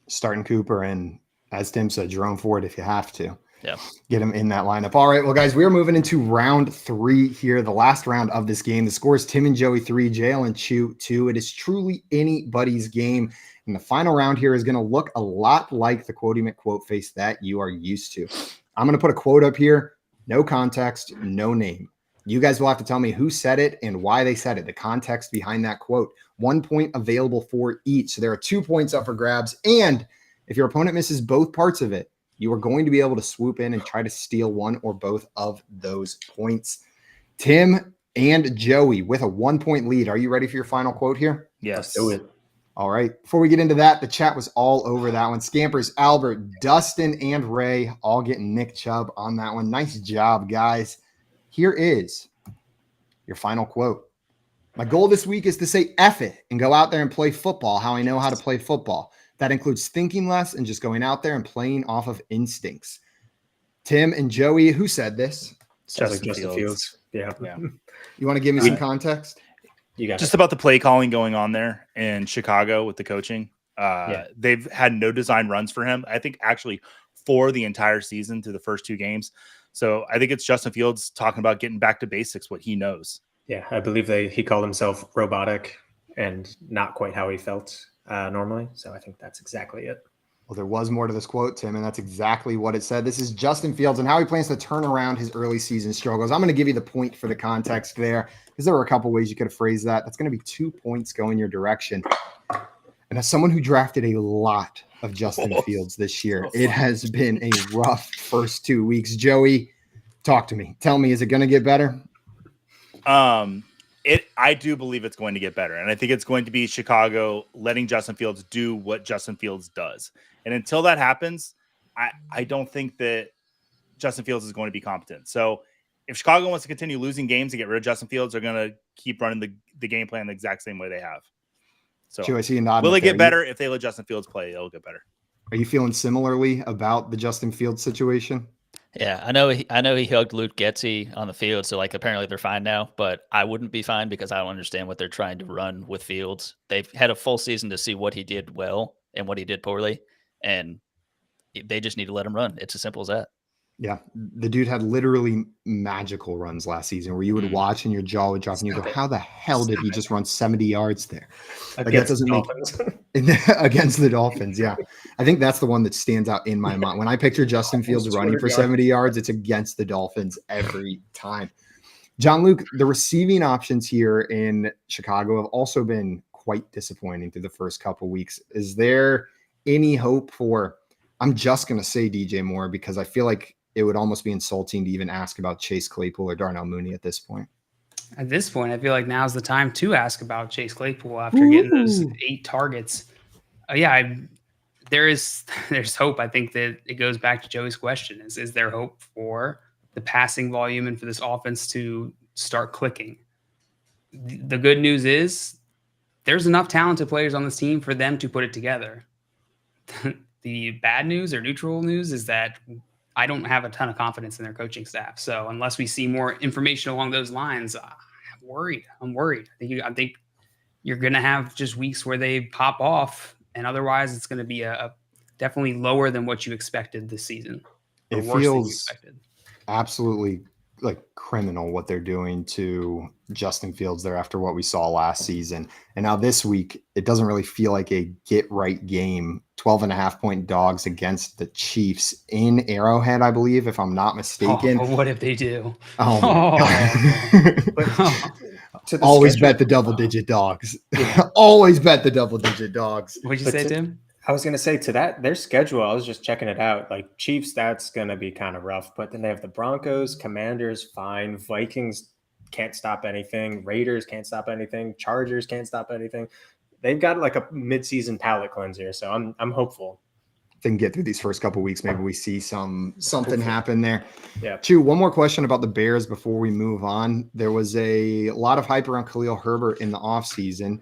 Starting Cooper and, as Tim said, Jerome Ford if you have to. Yeah. Get him in that lineup. All right, well, guys, we're moving into round 3 here, the last round of this game. The score is Tim and Joey 3, JL and Chew 2. It is truly anybody's game. And the final round here is going to look a lot like the Quotey McQuoteFace that you are used to. I'm going to put a quote up here. No context, no name. You guys will have to tell me who said it and why they said it, the context behind that quote. 1 point available for each. So there are 2 points up for grabs. And if your opponent misses both parts of it, you are going to be able to swoop in and try to steal one or both of those points. Tim and Joey with a 1 point lead. Are you ready for your final quote here? Yes. Let's do it. All right. Before we get into that, the chat was all over that one. Scampers, Albert, Dustin, and Ray all getting Nick Chubb on that one. Nice job, guys. Here is your final quote. My goal this week is to say F it and go out there and play football how I know how to play football. That includes thinking less and just going out there and playing off of instincts. Tim and Joey, who said this? Justin Fields. Yeah. You want to give me some context? You got Just about the play calling going on there in Chicago with the coaching. They've had no design runs for him. I think actually for the entire season through the first 2 games. So I think it's Justin Fields talking about getting back to basics, what he knows. Yeah, I believe he called himself robotic and not quite how he felt normally. So I think that's exactly it. Well, there was more to this quote, Tim, and that's exactly what it said. This is Justin Fields and how he plans to turn around his early season struggles. I'm going to give you the point for the context there because there were a couple ways you could have phrased that. That's going to be 2 points going your direction. And as someone who drafted a lot of Justin Fields this year, it has been a rough first 2 weeks. Joey, talk to me. Tell me, is it going to get better? I do believe it's going to get better. And I think it's going to be Chicago letting Justin Fields do what Justin Fields does. And until that happens, I don't think that Justin Fields is going to be competent. So if Chicago wants to continue losing games to get rid of Justin Fields, they're going to keep running the game plan the exact same way they have. So Joe, I see you nodding will up it get there. better if they let Justin Fields play? It'll get better. Are you feeling similarly about the Justin Fields situation? Yeah, I know. I know he hugged Luke Getzey on the field, so like apparently they're fine now. But I wouldn't be fine because I don't understand what they're trying to run with Fields. They've had a full season to see what he did well and what he did poorly, and they just need to let him run. It's as simple as that. Yeah, the dude had literally magical runs last season where you would watch and your jaw would drop and you go, how the hell did he just run 70 yards there? Like, that doesn't make against the Dolphins. Yeah, I think that's the one that stands out in my mind. When I picture Justin Fields running for 70 yards, it's against the Dolphins every time. John Luke, the receiving options here in Chicago have also been quite disappointing through the first couple weeks. Is there any hope for, I'm just going to say DJ Moore because I feel like it would almost be insulting to even ask about Chase Claypool or Darnell Mooney at this point. At this point, I feel like now's the time to ask about Chase Claypool after getting those 8 targets. There's hope. I think that it goes back to Joey's question: is there hope for the passing volume and for this offense to start clicking? The good news is there's enough talented players on this team for them to put it together. The bad news or neutral news is that I don't have a ton of confidence in their coaching staff. So unless we see more information along those lines, I'm worried. I think you're going to have just weeks where they pop off, and otherwise it's going to be a definitely lower than what you expected this season. It feels absolutely like criminal what they're doing to Justin Fields there after what we saw last season. And now this week, it doesn't really feel like a get right game. 12.5-point dogs against the Chiefs in Arrowhead, I believe, if I'm not mistaken. Oh, what if they do? Always bet the double-digit dogs. Always bet the double-digit dogs. What'd you say, Tim? I was going to say to that, their schedule, I was just checking it out. Like Chiefs, that's going to be kind of rough. But then they have the Broncos, Commanders, fine. Vikings can't stop anything. Raiders can't stop anything. Chargers can't stop anything. They've got like a midseason palate cleanser. So I'm hopeful. They can get through these first couple of weeks. Maybe we see something happen there. Yeah. Chew, one more question about the Bears before we move on. There was a lot of hype around Khalil Herbert in the offseason.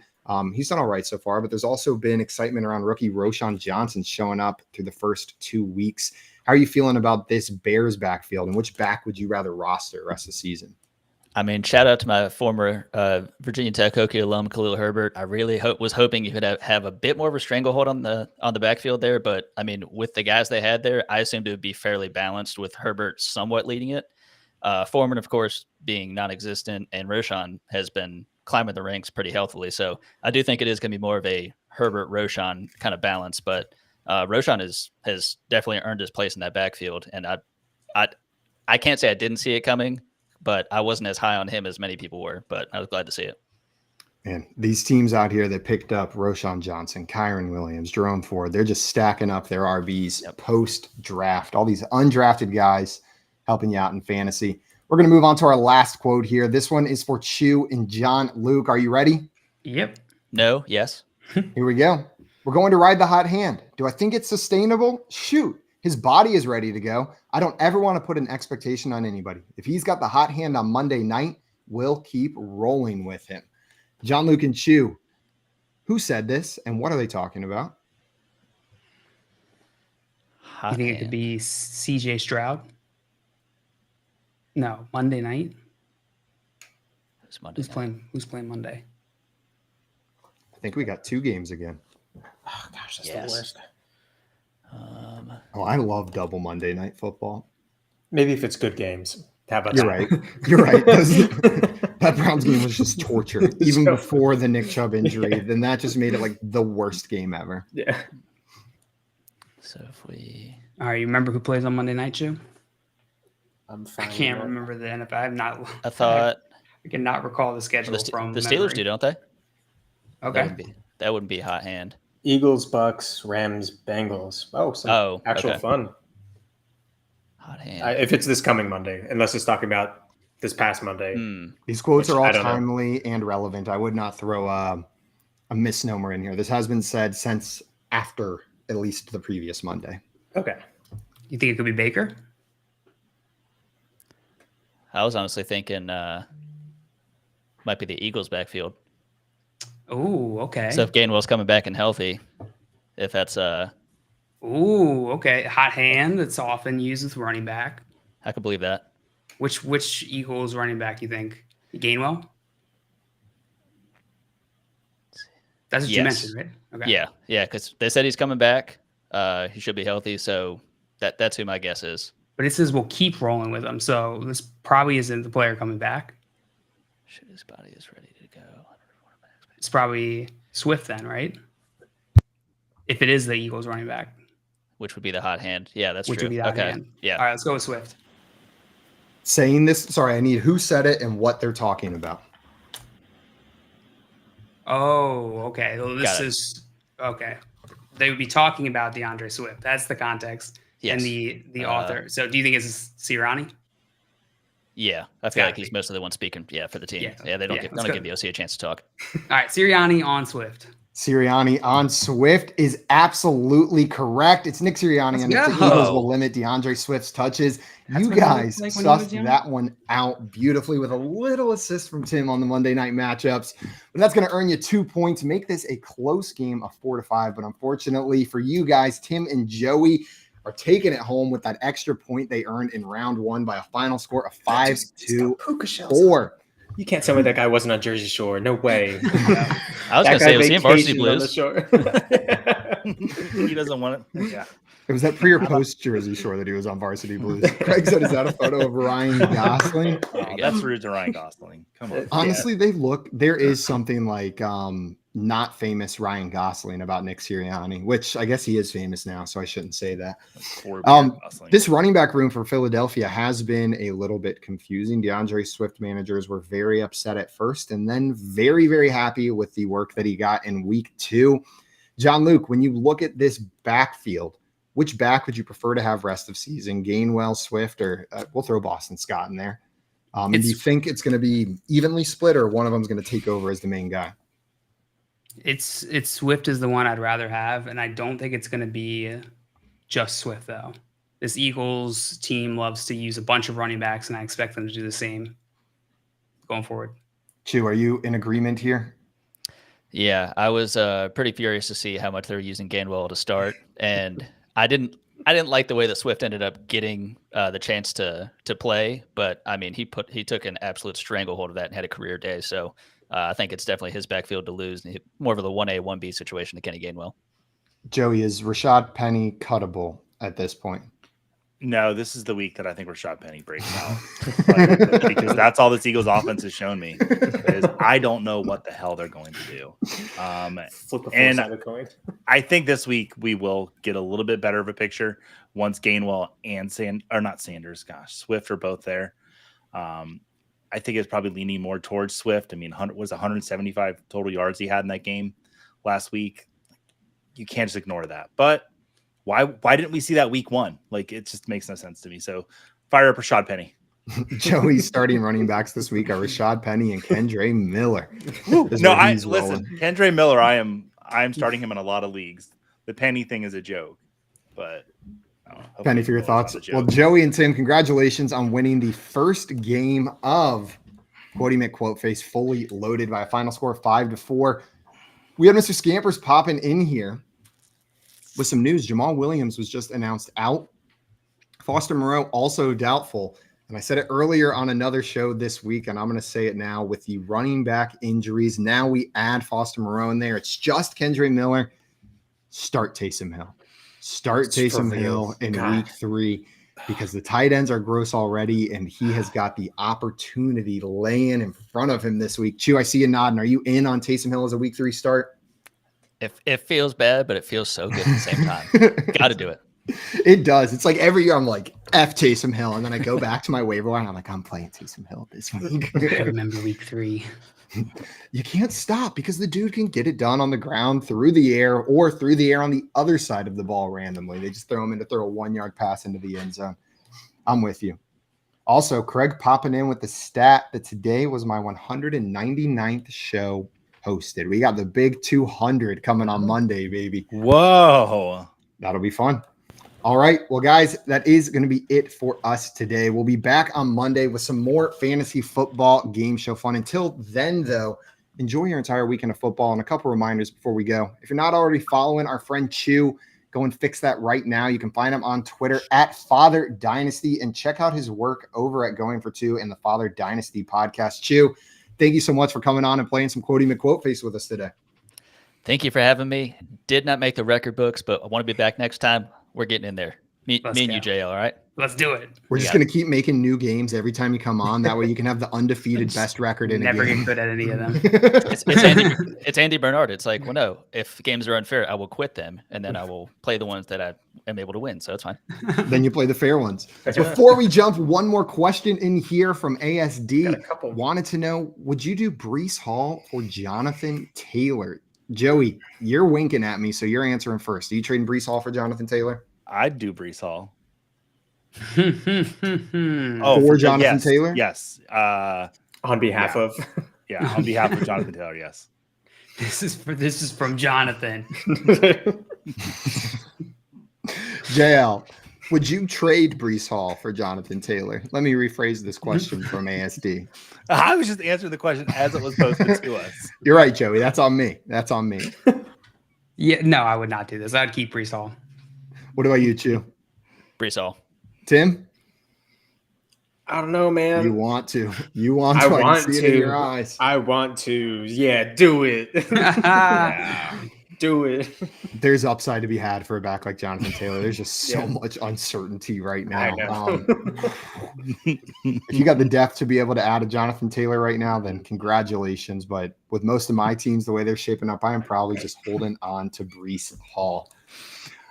He's done all right so far, but there's also been excitement around rookie Roschon Johnson showing up through the first 2 weeks. How are you feeling about this Bears backfield, and which back would you rather roster the rest of the season? I mean, shout out to my former Virginia Tech Hokie alum Khalil Herbert. I really was hoping you could have a bit more of a stranglehold on the backfield there, but I mean, with the guys they had there, I assumed it would be fairly balanced with Herbert somewhat leading it. Foreman, of course, being non-existent, and Roschon has been climbing the ranks pretty healthily. So I do think it is going to be more of a Herbert Roschon kind of balance, but Roschon has definitely earned his place in that backfield. And I can't say I didn't see it coming, but I wasn't as high on him as many people were, but I was glad to see it. Man, these teams out here that picked up Roschon Johnson, Kyron Williams, Jerome Ford, they're just stacking up their RBs post-draft. All these undrafted guys helping you out in fantasy. We're going to move on to our last quote here. This one is for Chew and John Luke. Are you ready? Yep. No. Yes. Here we go. We're going to ride the hot hand. Do I think it's sustainable? Shoot. His body is ready to go. I don't ever want to put an expectation on anybody. If he's got the hot hand on Monday night, we'll keep rolling with him. John Luke and Chew, who said this and what are they talking about? You think it could be CJ Stroud? No, Monday night. Who's playing Monday? I think we got 2 games again. Oh gosh, that's the worst. I love double Monday night football. Maybe if it's good games. How about You're right. You're right. That Browns game was just torture. Even before the Nick Chubb injury, then that just made it like the worst game ever. Yeah. So if we... All right, you remember who plays on Monday night, Chew? I'm fine. I can't remember the NFL. I thought... I cannot recall the schedule from the Steelers do, don't they? Okay. That wouldn't be a hot hand. Eagles, Bucks, Rams, Bengals. Actual fun. Hot hand. If it's this coming Monday, unless it's talking about this past Monday. These quotes are all timely and relevant. I would not throw a misnomer in here. This has been said since after at least the previous Monday. Okay. You think it could be Baker? I was honestly thinking might be the Eagles backfield. Oh, okay. So if Gainwell's coming back and healthy, if that's okay. Hot hand that's often used with running back. I could believe that. Which Eagles running back you think? Gainwell? That's what you mentioned, right? Okay. Yeah, because they said he's coming back. He should be healthy, so that's who my guess is. But it says we'll keep rolling with him, so this probably isn't the player coming back. Shit, his body is ready to go. It's probably Swift then, right? If it is the Eagles running back. Which would be the hot hand. Yeah, that's Which true. would be the hot Okay. hand. Yeah. All right, let's go with Swift. Saying this, sorry, I need who said it and what they're talking about. Oh, okay. Well, this Got it. is okay. They would be talking about DeAndre Swift. That's the context. Yes. And the author. So do you think it's Sirianni? Yeah, I feel Gotta like he's be. mostly the one speaking. Yeah, for the team. Yeah. Yeah, they don't Yeah, give let's go. the OC a chance to talk. All right, Sirianni on Swift. Sirianni on Swift is absolutely correct. It's Nick Sirianni, and if the go. Eagles will limit DeAndre Swift's touches, That's you what he looked guys like when he was sussed young? that one out beautifully with a little assist from Tim on the Monday night matchups. But that's going to earn you 2 points, make this a close game of 4-5. But unfortunately for you guys, Tim and Joey are taking it home with that extra point they earned in round one by a final score of 5-4. You can't tell me that guy wasn't on Jersey Shore. No way. I was going to say, was he in Varsity Blues? He doesn't want it. Yeah. It was that pre or post Jersey Shore that he was on Varsity Blues. Craig said, is that a photo of Ryan Gosling? Oh, that's rude to Ryan Gosling. Come on. Honestly, there is something like not famous Ryan Gosling about Nick Sirianni, which I guess he is famous now, so I shouldn't say that. Poor Gosling. This running back room for Philadelphia has been a little bit confusing. DeAndre Swift managers were very upset at first and then very, very happy with the work that he got in week 2. John Luke, when you look at this backfield, which back would you prefer to have rest of season? Gainwell, Swift, or we'll throw Boston Scott in there. And do you think it's going to be evenly split, or one of them is going to take over as the main guy? It's Swift is the one I'd rather have, and I don't think it's going to be just Swift though. This Eagles team loves to use a bunch of running backs, and I expect them to do the same going forward. Chu, are you in agreement here? Yeah, I was pretty furious to see how much they were using Gainwell to start, and I didn't like the way that Swift ended up getting the chance to play. But I mean, he took an absolute stranglehold of that and had a career day. So I think it's definitely his backfield to lose. More of a 1A, 1B situation to Kenny Gainwell. Joey, is Rashad Penny cuttable at this point? No, this is the week that I think Rashad Penny breaks out. Because that's all this Eagles offense has shown me. Is I don't know what the hell they're going to do. Flip the and side of the coin. I think this week we will get a little bit better of a picture once Gainwell and Swift are both there. I think it's probably leaning more towards Swift. I mean, was 175 total yards he had in that game last week. You can't just ignore that. But why didn't we see that week 1? Like, it just makes no sense to me. So fire up Rashad Penny. Joey's starting running backs this week are Rashad Penny and Kendre Miller. Listen, Kendre Miller, I'm starting him in a lot of leagues. The Penny thing is a joke, but Penny, for your thoughts. Well, Joey and Tim, congratulations on winning the first game of Quotey McQuoteFace fully loaded by a final score of 5-4. We have Mr. Scampers popping in here with some news. Jamal Williams was just announced out. Foster Moreau also doubtful. And I said it earlier on another show this week, and I'm going to say it now with the running back injuries. Now we add Foster Moreau in there. It's just Kendre Miller. Start Taysom Hill. Start Taysom Hill in week 3 because the tight ends are gross already, and he has got the opportunity laying in front of him this week. Chew, I see you nodding. Are you in on Taysom Hill as a week 3 start? It feels bad, but it feels so good at the same time. Got to do it. It does. It's like every year I'm like, F Taysom Hill. And then I go back to my waiver wire and I'm like, I'm playing Taysom Hill this week. I remember week 3. You can't stop because the dude can get it done on the ground, through the air, or through the air on the other side of the ball randomly. They just throw him in to throw a 1-yard pass into the end zone. I'm with you. Also, Craig popping in with the stat that today was my 199th show hosted. We got the big 200 coming on Monday, baby. Whoa. That'll be fun. All right. Well, guys, that is going to be it for us today. We'll be back on Monday with some more fantasy football game show fun. Until then, though, enjoy your entire weekend of football. And a couple reminders before we go. If you're not already following our friend Chew, Go and fix that right now. You can find him on Twitter at Father Dynasty and check out his work over at Going for Two and the Father Dynasty podcast. Chew, thank you so much for coming on and playing some Quotey McQuoteFace with us today. Thank you for having me. Did not make the record books, but I want to be back next time. We're getting in there. Me and you, JL, all right? Let's do it. We're just going to keep making new games every time you come on. That way you can have the undefeated best record in Never a game. get good at any of them. It's Andy Bernard. It's like, well, no, if games are unfair, I will quit them, and then I will play the ones that I am able to win. So it's fine. Then you play the fair ones. Before we jump, one more question in here from ASD. Got a couple. Wanted to know, would you do Breece Hall or Jonathan Taylor? Joey, you're winking at me, so you're answering first. Are you trading Breece Hall for Jonathan Taylor? I'd do Breece Hall. For Jonathan Taylor? Yes. On behalf of. Yeah, on behalf of Jonathan Taylor, yes. This is from Jonathan. JL, would you trade Breece Hall for Jonathan Taylor? Let me rephrase this question from ASD. I was just answering the question as it was posted to us. You're right, Joey. That's on me. That's on me. Yeah, no, I would not do this. I'd keep Breece Hall. What about you, Chew? Breece Hall. Tim? I don't know, man. You want to. You want to. I want can see to. it in your eyes. I want to. Yeah, do it. Yeah, do it. There's upside to be had for a back like Jonathan Taylor. There's just so much uncertainty right now. I know. If you got the depth to be able to add a Jonathan Taylor right now, then congratulations. But with most of my teams, the way they're shaping up, I am probably just holding on to Breece Hall.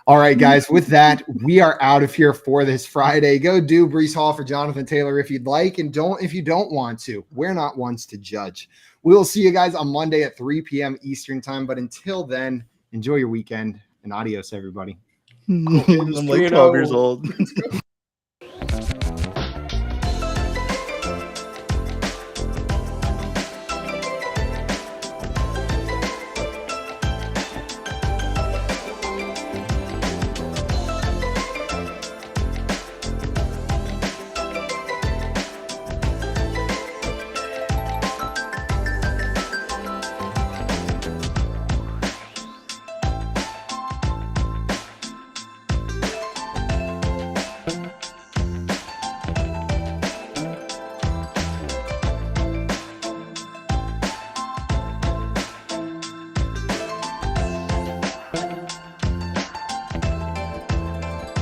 All right, guys, with that, we are out of here for this Friday. Go do Breece Hall for Jonathan Taylor if you'd like, and don't if you don't want to. We're not ones to judge. We will see you guys on Monday at 3 p.m. Eastern time. But until then, enjoy your weekend and adios, everybody. I'm like 12 years old.